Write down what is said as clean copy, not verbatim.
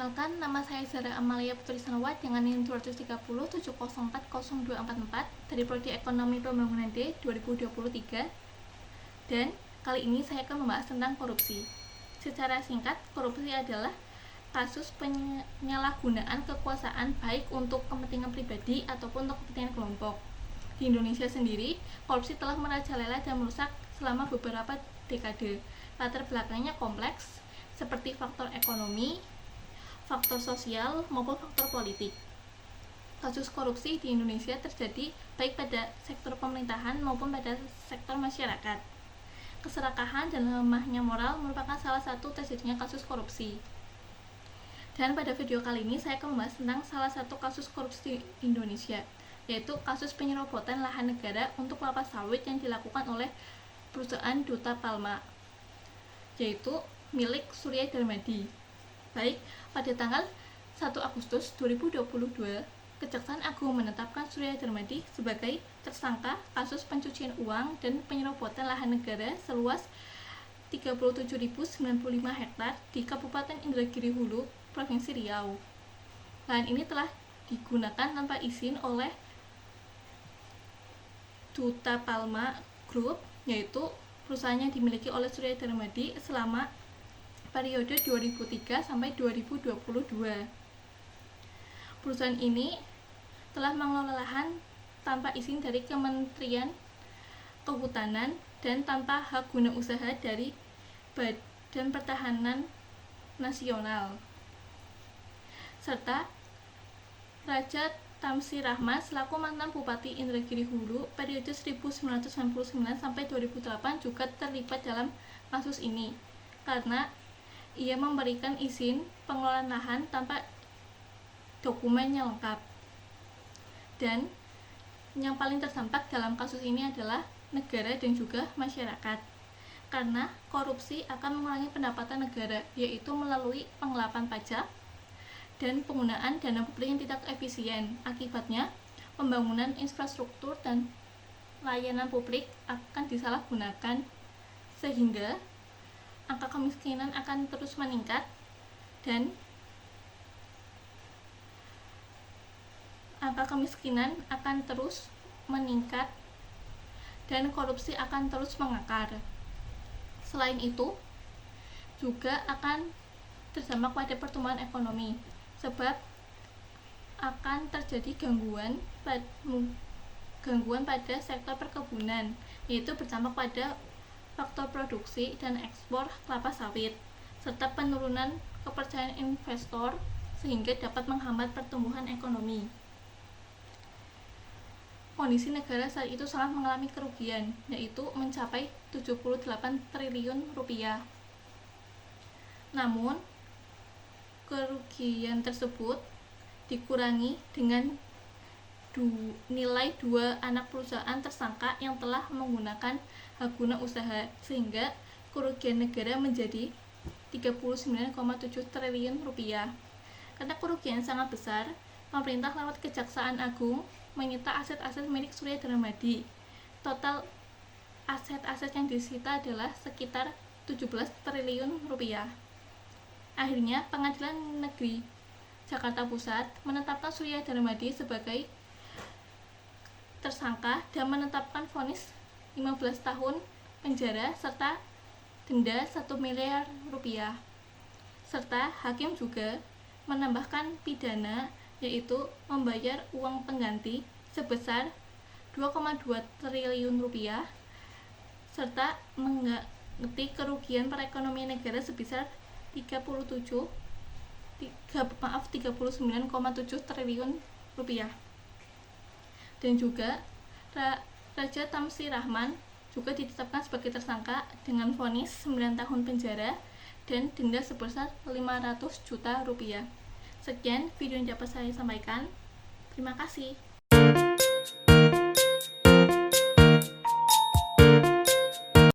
Perkenalkan, nama saya Zara Amalia Putri Sanawat dengan NIM 2307040240244 dari Prodi Ekonomi Pembangunan D 2023. Dan kali ini saya akan membahas tentang korupsi. Secara singkat, korupsi adalah kasus penyalahgunaan kekuasaan baik untuk kepentingan pribadi ataupun untuk kepentingan kelompok. Di Indonesia sendiri, korupsi telah merajalela dan merusak selama beberapa dekade. Latar belakangnya kompleks, seperti faktor ekonomi, faktor sosial, maupun faktor politik. Kasus korupsi di Indonesia terjadi baik pada sektor pemerintahan maupun pada sektor masyarakat. Keserakahan dan lemahnya moral merupakan salah satu terjadinya kasus korupsi. Dan pada video kali ini saya akan membahas tentang salah satu kasus korupsi di Indonesia, yaitu kasus penyerobotan lahan negara untuk kelapa sawit yang dilakukan oleh perusahaan Duta Palma, yaitu milik Surya Darmadi. Baik, pada tanggal 1 Agustus 2022, Kejaksaan Agung menetapkan Surya Darmadi sebagai tersangka kasus pencucian uang dan penyerobotan lahan negara seluas 37.095 hektar di Kabupaten Indragiri Hulu, Provinsi Riau. Lahan ini telah digunakan tanpa izin oleh Duta Palma Group, yaitu perusahaan yang dimiliki oleh Surya Darmadi selama periode 2003 sampai 2022. Perusahaan ini telah mengelola lahan tanpa izin dari Kementerian Kehutanan dan tanpa hak guna usaha dari Badan Pertahanan Nasional. Serta Raja Tamsir Rahman selaku mantan Bupati Indragiri Hulu periode 1999 sampai 2008 juga terlibat dalam kasus ini karena ia memberikan izin pengelolaan lahan tanpa dokumen yang lengkap. Dan yang paling terdampak dalam kasus ini adalah negara dan juga masyarakat, karena korupsi akan mengurangi pendapatan negara, yaitu melalui penggelapan pajak dan penggunaan dana publik yang tidak efisien. Akibatnya, pembangunan infrastruktur dan layanan publik akan disalahgunakan, sehingga angka kemiskinan akan terus meningkat dan korupsi akan terus mengakar. Selain itu, juga akan terdampak pada pertumbuhan ekonomi, sebab akan terjadi gangguan pada sektor perkebunan, yaitu berdampak pada faktor produksi dan ekspor kelapa sawit, serta penurunan kepercayaan investor sehingga dapat menghambat pertumbuhan ekonomi. Kondisi negara saat itu sangat mengalami kerugian, yaitu mencapai 78 triliun rupiah. Namun, kerugian tersebut dikurangi dengan nilai 2 anak perusahaan tersangka yang telah menggunakan hak guna usaha, sehingga kerugian negara menjadi 39,7 triliun rupiah. Karena kerugian sangat besar, pemerintah lewat Kejaksaan Agung menyita aset-aset milik Surya Darmadi. Total aset-aset yang disita adalah sekitar 17 triliun rupiah. Akhirnya, Pengadilan Negeri Jakarta Pusat menetapkan Surya Darmadi sebagai tersangka dan menetapkan vonis 15 tahun penjara serta denda 1 miliar rupiah. Serta hakim juga menambahkan pidana, yaitu membayar uang pengganti sebesar 2,2 triliun rupiah serta mengganti kerugian perekonomian negara sebesar 39,7 triliun rupiah. Dan juga Raja Tamsir Rahman juga ditetapkan sebagai tersangka dengan vonis 9 tahun penjara dan denda sebesar 500 juta rupiah. Sekian video yang dapat saya sampaikan. Terima kasih.